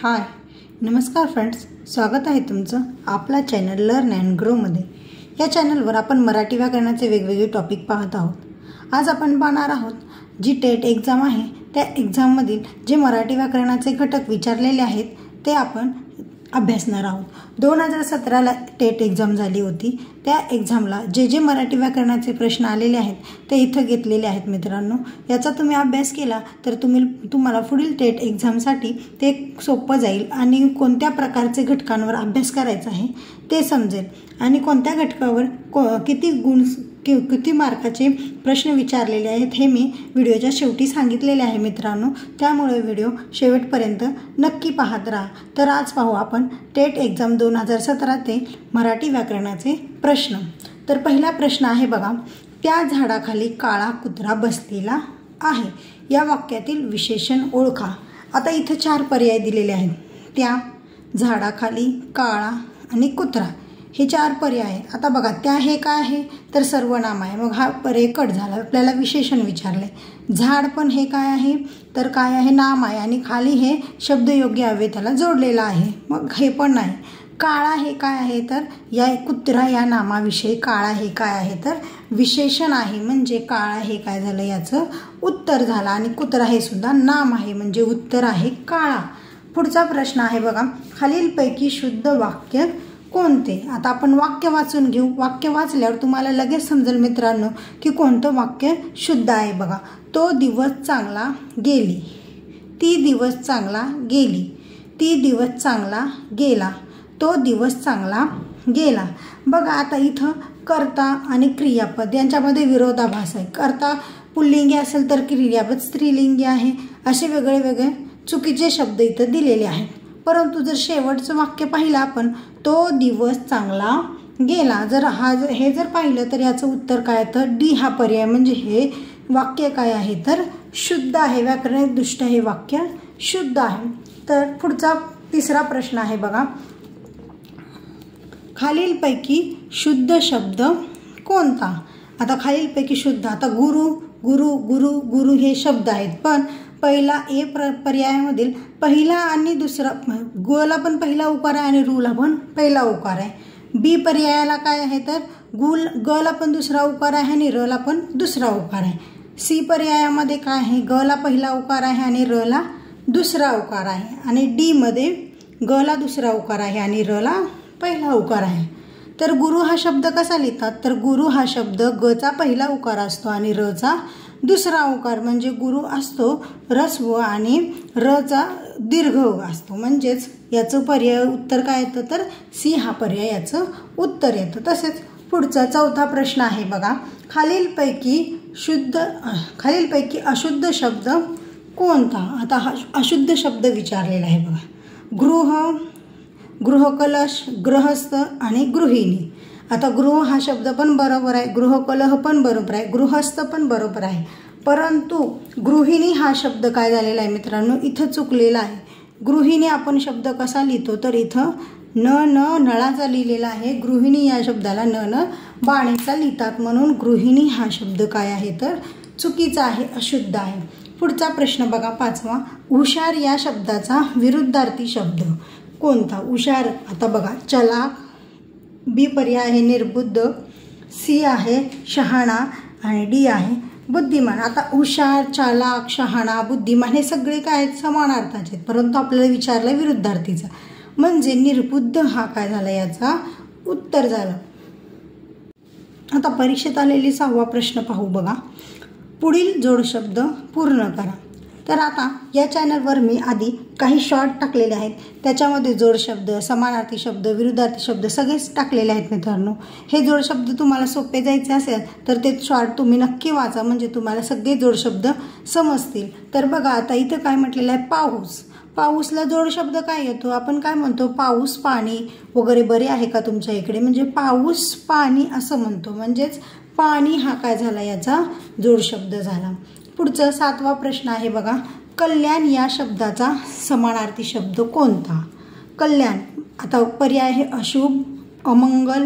हाय नमस्कार फ्रेंड्स, स्वागत आहे तुमचं आपला चॅनल लर्न अँड ग्रोमध्ये। या चॅनलवर आपण मराठी व्याकरणाचे वेगवेगळे टॉपिक पाहत आहोत। आज आपण पाहणार आहोत जी टेट एक्झाम आहे त्या एक्झाममधील जे मराठी व्याकरणाचे घटक विचारलेले आहेत ते आपण अभ्यासणार आहोत। 2017ला टेट एक्झाम झाली होती। त्या एक्झामला जे मराठी व्याकरणाचे प्रश्न आलेले आहेत ते इथं घेतलेले आहेत मित्रांनो। याचा तुम्ही अभ्यास केला तर तुम्हाला पुढील टेट एक्झामसाठी ते सोपं जाईल आणि कोणत्या प्रकारचे घटकांवर अभ्यास करायचा आहे ते समजेल आणि कोणत्या घटकावर किती मार्काचे प्रश्न विचारलेले आहेत हे मी व्हिडिओच्या शेवटी सांगितलेले आहे मित्रांनो। त्यामुळे व्हिडिओ शेवटपर्यंत नक्की पाहत राहा। तर आज पाहू आपण टेट एक्झाम 2017 ते मराठी व्याकरणाचे प्रश्न। तर पहिला प्रश्न आहे बघा, त्या झाडाखाली काळा कुत्रा बसलेला आहे, या वाक्यातील विशेषण ओळखा। आता इथे 4 पर्याय दिलेले आहेत, त्या, झाडाखाली, काळा आणि कुत्रा, हे 4 पर्याय आहेत। आता बघा, त्या हे काय आहे तर सर्वनाम आहे, मग हा पर्याय कट झाला, आपल्याला विशेषण विचारले। झाड पण हे काय आहे तर काय आहे, नाम आहे आणि खाली हे शब्दयोग्य अव्यय त्याला जोडलेला आहे, मग हे पण नाही। काळा हे काय आहे तर या कुत्रा या नामाविषयी काळा हे काय आहे तर विशेषण आहे, म्हणजे काळा हे काय झालं याचं उत्तर झालं आणि कुत्रा हे सुद्धा नाम आहे म्हणजे उत्तर आहे काळा। पुढचा प्रश्न आहे बघा, खालीलपैकी शुद्ध वाक्य कोणते। आता आपण वाक्य वाचून घेऊ। वाक्य वाचल्यावर तुम्हाला लगेच समजेल मित्रांनो की कोणतं वाक्य शुद्ध आहे। बघा, तो दिवस चांगला गेली, ती दिवस चांगला गेली, ती दिवस चांगला गेला, तो दिवस चांगला गेला। बघा, आता इथं कर्ता आणि क्रियापद यांच्यामध्ये विरोधाभास आहे। कर्ता पुल्लिंगी असेल तर क्रियापद स्त्रीलिंगी आहे, असे वेगळे चुकीचे शब्द इथं दिलेले आहेत। परंतु जर शेवटचं वाक्य पाहिलं आपण, तो दिवस चांगला गेला, जर हे जर पाहिलं तर याचं उत्तर काय तर डी हा पर्याय, म्हणजे हे वाक्य काय आहे तर शुद्ध आहे, व्याकरणदृष्ट्या हे वाक्य शुद्ध आहे। तर पुढचा तिसरा प्रश्न आहे बघा, खालीलपैकी शुद्ध शब्द कोणता। आता खालीलपैकी शुद्ध, आता गुरु गुरु गुरु गुरु हे शब्द आहेत, पण पहिला ए पर्यायामधील पहिला आणि दुसरा, गोला पण पहिला उकार आहे आणि रूला पण पहिला उकार आहे। बी पर्यायाला काय आहे तर गला पण दुसरा उकार आहे आणि रला पण दुसरा उकार आहे। सी पर्यायामध्ये काय आहे, गला पहिला उकार आहे आणि रला दुसरा उकार आहे आणि डी मध्ये गला दुसरा उकार आहे आणि रला पहिला उकार आहे। तर गुरु हा शब्द कसा लिहितात तर गुरु हा शब्द गचा पहिला उकार असतो आणि रचा दुसरा उकार, म्हणजे गुरु असतो रस्व आणि रचा दीर्घ असतो, म्हणजेच याचं पर्याय उत्तर काय येतं तर सी हा पर्याय याचं उत्तर येतं। तसेच पुढचा चौथा प्रश्न आहे बघा, खालीलपैकी अशुद्ध शब्द कोणता। आता हा अशुद्ध शब्द विचारलेला आहे बघा, गृहकलश, गृहस्थ आणि गृहिणी। आता गृह हा शब्द पण बरोबर आहे, गृहकलह पण बरोबर आहे, गृहस्थ पण बरोबर आहे, परंतु गृहिणी हा शब्द काय झालेला आहे मित्रांनो इथं चुकलेला आहे। गृहिणी आपण शब्द कसा लिहितो तर इथं नळाचा लिहिलेला आहे, गृहिणी या शब्दाला न बाणेचा लिहितात, म्हणून गृहिणी हा शब्द काय आहे तर चुकीचा आहे, अशुद्ध आहे। पुढचा प्रश्न बघा, 5वा, हुशार या शब्दाचा विरुद्धार्थी शब्द कोणता। हुशार, आता बघा, चलाक, बी पर्याय आहे निर्बुद्ध, सी आहे शहाणा आणि डी आहे बुद्धिमान। आता हुशार, चालाक, शहाणा, बुद्धिमान हे सगळे काय आहेत समानार्थाचे आहेत, परंतु आपल्याला विचारलं विरुद्धार्थीचा, म्हणजे निर्बुद्ध हा काय झाला याचा उत्तर झाला। आता परीक्षेत आलेली 6वा प्रश्न पाहू बघा, पुढील जोडशब्द पूर्ण करा। तर आता या चॅनलवर मी आधी काही शॉर्ट टाकलेले आहेत, त्याच्यामध्ये जोडशब्द, समानार्थी शब्द, विरुद्धार्थी शब्द सगळेच टाकलेले आहेत मित्रांनो। हे जोडशब्द तुम्हाला सोपे जायचे असेल तर ते शॉर्ट तुम्ही नक्की वाचा, म्हणजे तुम्हाला सगळे जोडशब्द समजतील। तर बघा, आता इथं काय म्हटलेलं आहे, पाऊस, पाऊसला जोडशब्द काय येतो, आपण काय म्हणतो, पाऊस, पाणी वगैरे बरे आहे का तुमच्या इकडे, म्हणजे पाऊस पाणी असं म्हणतो, म्हणजेच पाणी हा काय झाला याचा जोडशब्द झाला। पुढचा 7वा प्रश्न आहे बघा, कल्याण या शब्दाचा समानार्थी शब्द कोणता। कल्याण, आता पर्याय आहे अशुभ, अमंगल,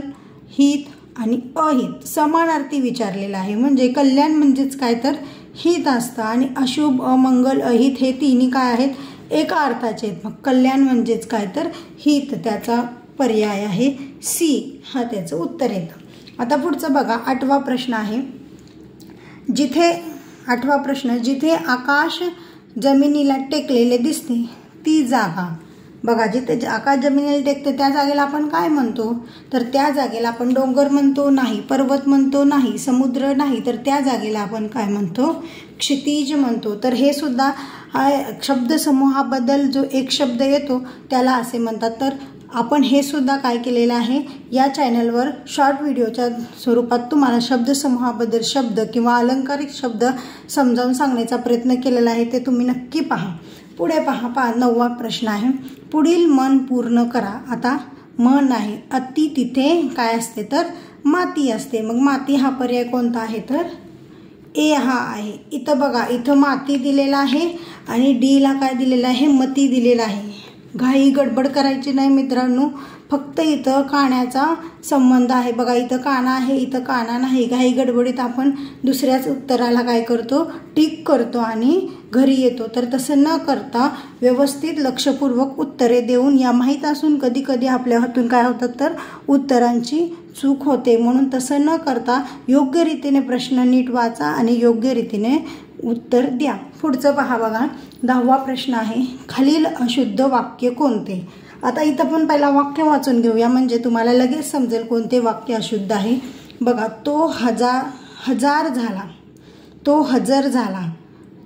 हित आणि अहित, समानार्थी विचारलेला आहे, म्हणजे कल्याण म्हणजेच काय तर हित असतं आणि अशुभ, अमंगल, अहित हे तिन्ही काय आहेत एका अर्थाचे आहेत. मग कल्याण म्हणजेच काय तर हित, त्याचा पर्याय आहे सी, हा त्याचं उत्तर येतं. आता पुढचं बघा, 8वा प्रश्न आहे. जिथे आकाश जमिनीला टेकलेले दिसते ती जागा. बघा, जिथे आकाश जमिनीला टेकते त्या जागेला आपण काय म्हणतो, तर त्या जागेला आपण डोंगर म्हणतो नाही, पर्वत म्हणतो नाही, समुद्र नाही, तर त्या जागेला आपण काय म्हणतो, क्षितिज म्हणतो. तर हे सुद्धा शब्दसमूहाबद्दल जो एक शब्द येतो त्याला असे म्हणतात. तर आपण हे सुद्धा काय केलेलं आहे, या चॅनलवर शॉर्ट व्हिडिओच्या स्वरूपात तुम्हाला शब्दसमूहाबद्दल शब्द किंवा अलंकारिक शब्द समजावून सांगण्याचा प्रयत्न केलेला आहे, ते तुम्ही नक्की पहा. पुढे पहा 9वा प्रश्न आहे. पुढील मन पूर्ण करा. आता मन आहे, अति तिथे काय असते तर माती असते. मग माती हा पर्याय कोणता आहे तर ए हा आहे. इथं बघा, इथं माती दिलेला आहे आणि डी ला काय दिलेलं आहे, मती दिलेला आहे. घाई गडबड करायची नाही मित्रांनो, फक्त इथं कानाचा संबंध आहे. बघा, इथं काना आहे, इथं काना नाही. घाई गडबडीत आपण दुसऱ्याच उत्तराला काय करतो, टिक करतो आणि घरी येतो. तर तसं न करता व्यवस्थित लक्षपूर्वक उत्तरे देऊन, या माहीत असून कधी कधी आपल्या हातून काय होतं तर उत्तरांची चूक होते, म्हणून तसं न करता योग्य रीतीने प्रश्न नीट वाचा आणि योग्य रीतीने उत्तर द्या. पुढचं पहा बघा, 10वा प्रश्न आहे. खालील अशुद्ध वाक्य कोणते. आता इथं पण पहिला वाक्य वाचून घेऊया, म्हणजे तुम्हाला लगेच समजेल कोणते वाक्य अशुद्ध आहे. बघा, तो हजार झाला, तो हजर झाला,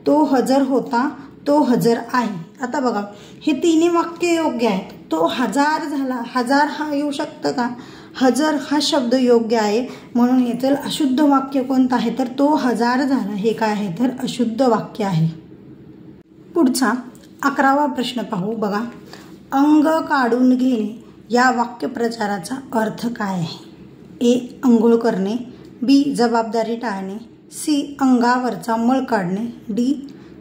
तो हजर होता, तो हजर आहे. आता बघा, हे तिन्ही वाक्य योग्य आहेत. तो हजार झाला, हजार हा येऊ शकतं का, हजर हा शब्द योग्य आहे, म्हणून हे तर अशुद्ध वाक्य कोणतं आहे तर तो हजार झाला, हे काय आहे तर अशुद्ध वाक्य आहे. पुढचा 11वा प्रश्न पाहू. बघा, अंग काढून घेणे या वाक्यप्रचाराचा अर्थ काय आहे. ए अंघोळ करणे, बी जबाबदारी टाळणे, सी अंगावरचा मळ काढणे, डी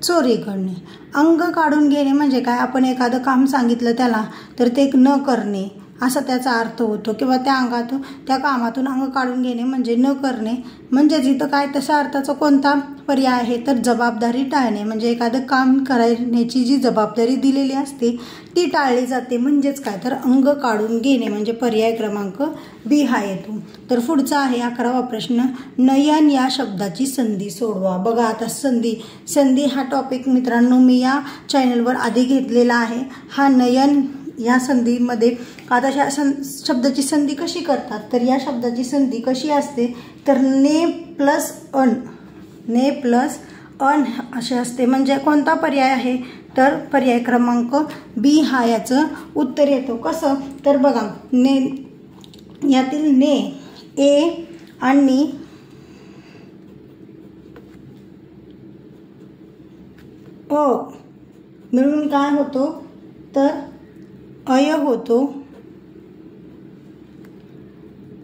चोरी करणे. अंग काढून घेणे म्हणजे काय, आपण एखादं काम सांगितलं त्याला तर ते न करणे असा त्याचा अर्थ होतो, किंवा त्या कामातून अंग काढून घेणे म्हणजे न करणे. म्हणजेच इथं काय तशा अर्थाचा कोणता पर्याय आहे तर जबाबदारी टाळणे, म्हणजे एखादं काम करण्याची जी जबाबदारी दिलेली असते ती टाळली जाते, म्हणजेच काय तर अंग काढून घेणे, म्हणजे पर्याय क्रमांक बी हा येतो. तर पुढचा आहे 11वा प्रश्न. नयन या शब्दाची संधी सोडवा. बघा, आता संधी हा टॉपिक मित्रांनो मी या चॅनलवर आधी घेतलेला आहे. हा नयन या संधीमध्ये आता ह्या शब्दाची संधी कशी करतात तर या शब्दाची संधी कशी असते तर ने प्लस अन असे असते. म्हणजे कोणता पर्याय आहे तर पर्याय क्रमांक बी हा याचं उत्तर येतो. कसं तर बघा, ने यातील ने ए आणि अ मिळून काय होतो तर अय होतो,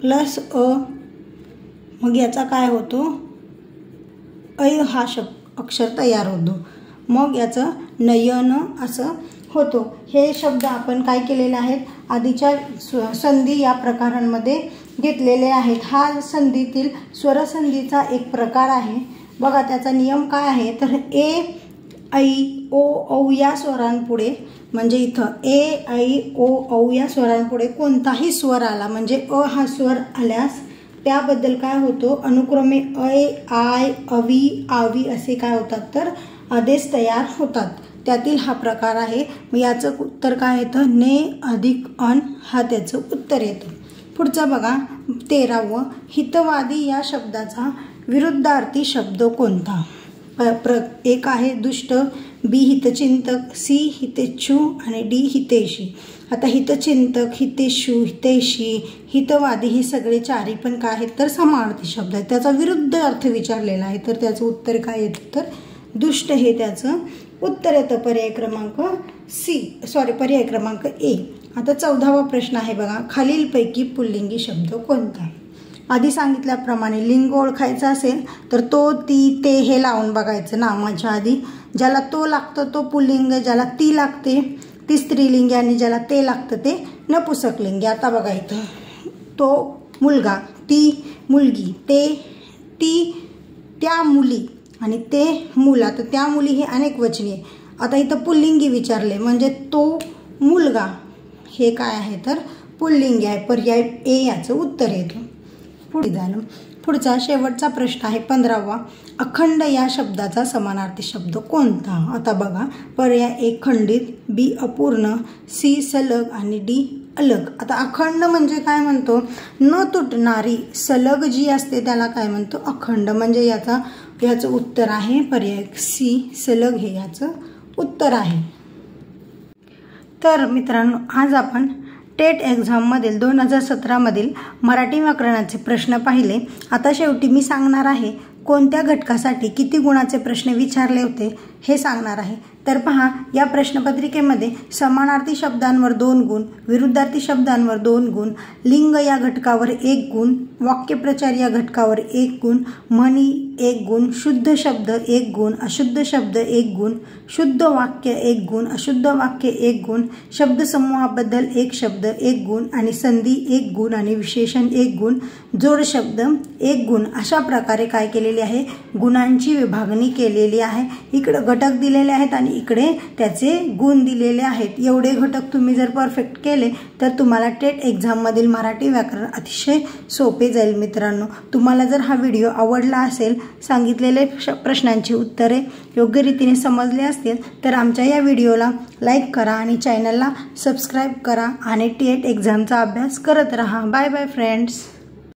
प्लस अ, मग याचा काय होतो अय हा अक्षर तयार होतो, मग याचं नयन असं होतो. हे शब्द आपण काय केलेले आहेत आधीच्या संधी या प्रकारांमध्ये घेतलेले आहेत. हा संधीतील स्वरसंधीचा एक प्रकार आहे. बघा, त्याचा नियम काय आहे तर ए ऐ ओ औ या स्वरांपुढे, म्हणजे इथं ए ऐ ओ औ या स्वरांपुढे कोणताही स्वर आला म्हणजे अ हा स्वर आल्यास त्याबद्दल काय होतो अनुक्रमे ऐ आय अवी आवी असे काय होतात तर आदेश तयार होतात. त्यातील हा प्रकार आहे. मग याचं उत्तर काय येतं ने अधिक अन हा त्याचं उत्तर येतं. पुढचं बघा 13वं. हितवादी या शब्दाचा विरुद्धार्थी शब्द कोणता. एक आहे दुष्ट, बी हितचिंतक, सी हितेच्छू आणि डी हितेशी. आता हितचिंतक, हितेशू, हितेशी, हितवादी हे सगळे चारी पण काय आहेत तर समानार्थी शब्द आहेत. त्याचा विरुद्ध अर्थ विचारलेला आहे तर त्याचं उत्तर काय येतं तर दुष्ट हे त्याचं उत्तर येतं. पर्याय क्रमांक ए. आता 14वा प्रश्न आहे बघा. खालीलपैकी पुल्लिंगी शब्द कोणता. आधी सांगितल्याप्रमाणे लिंग ओळखायचं असेल तर तो, ती, ते हे लावून बघायचं नामाच्या आधी. ज्याला तो लागतं तो पुल्लिंग, ज्याला ती लागते ती स्त्रीलिंगी आणि ज्याला ते लागतं ते नपुंसकलिंगी. आता बघा इथं तो मुलगा, ती मुलगी, ते, ती, त्या मुली आणि ते मुला. तर त्या मुली हे अनेक वचनी आहे. आता इथं पुल्लिंगी विचारले म्हणजे तो मुलगा, हे काय आहे तर पुल्लिंगी आहे, पर्याय ए याचं उत्तर येतं. पुढे झालं. पुढचा शेवटचा प्रश्न आहे 15वा. अखंड या शब्दाचा समानार्थी शब्द कोणता? आता बघा, पर्याय ए खंडित, बी अपूर्ण, सी सलग आणि डी अलग. आता अखंड म्हणजे काय म्हणतो? न तुटणारी. सलग जी असते त्याला काय म्हणतो? अखंड. म्हणजे याचं उत्तर आहे पर्याय सी सलग, हे याचं उत्तर आहे. तर मित्रांनो, आज आपण टेट एक्झाममधील 2017मधील मराठी व्याकरणाचे प्रश्न पाहिले. आता शेवटी मी सांगणार आहे कोणत्या घटकासाठी किती गुणाचे प्रश्न विचारले होते हे सांगणार आहे. तर पहा, या प्रश्नपत्रिकेमध्ये समानार्थी शब्दांवर 2 गुण, विरुद्धार्थी शब्दांवर 2 गुण, लिंग या घटकावर 1 गुण, वाक्यप्रचार या घटकावर 1 गुण, म्हणी 1 गुण, शुद्ध शब्द 1 गुण, अशुद्ध शब्द 1 गुण, शुद्ध वाक्य 1 गुण, अशुद्ध वाक्य 1 गुण, शब्दसमूहाबद्दल 1 शब्द 1 गुण आणि संधी 1 गुण आणि विशेषण 1 गुण, जोड शब्द 1 गुण. अशा प्रकारे काय केलेली आहे? गुणांची विभागणी केलेली आहे. इकडं घटक दिलेले आहेत आणि इकडे त्याचे गुण दिलेले आहेत. एवढे घटक तुम्ही जर परफेक्ट केले तर तुम्हाला टेट एक्झाममधील मराठी व्याकरण अतिशय सोपे जाईल. मित्रांनो, तुम्हाला जर हा व्हिडिओ आवडला असेल, सांगितलेले प्रश्नांची उत्तरे योग्य रीतीने समजले असतील तर आमच्या या व्हिडिओला लाईक करा आणि चॅनलला सबस्क्राईब करा आणि टेट एक्झामचा अभ्यास करत राहा. Bye bye friends.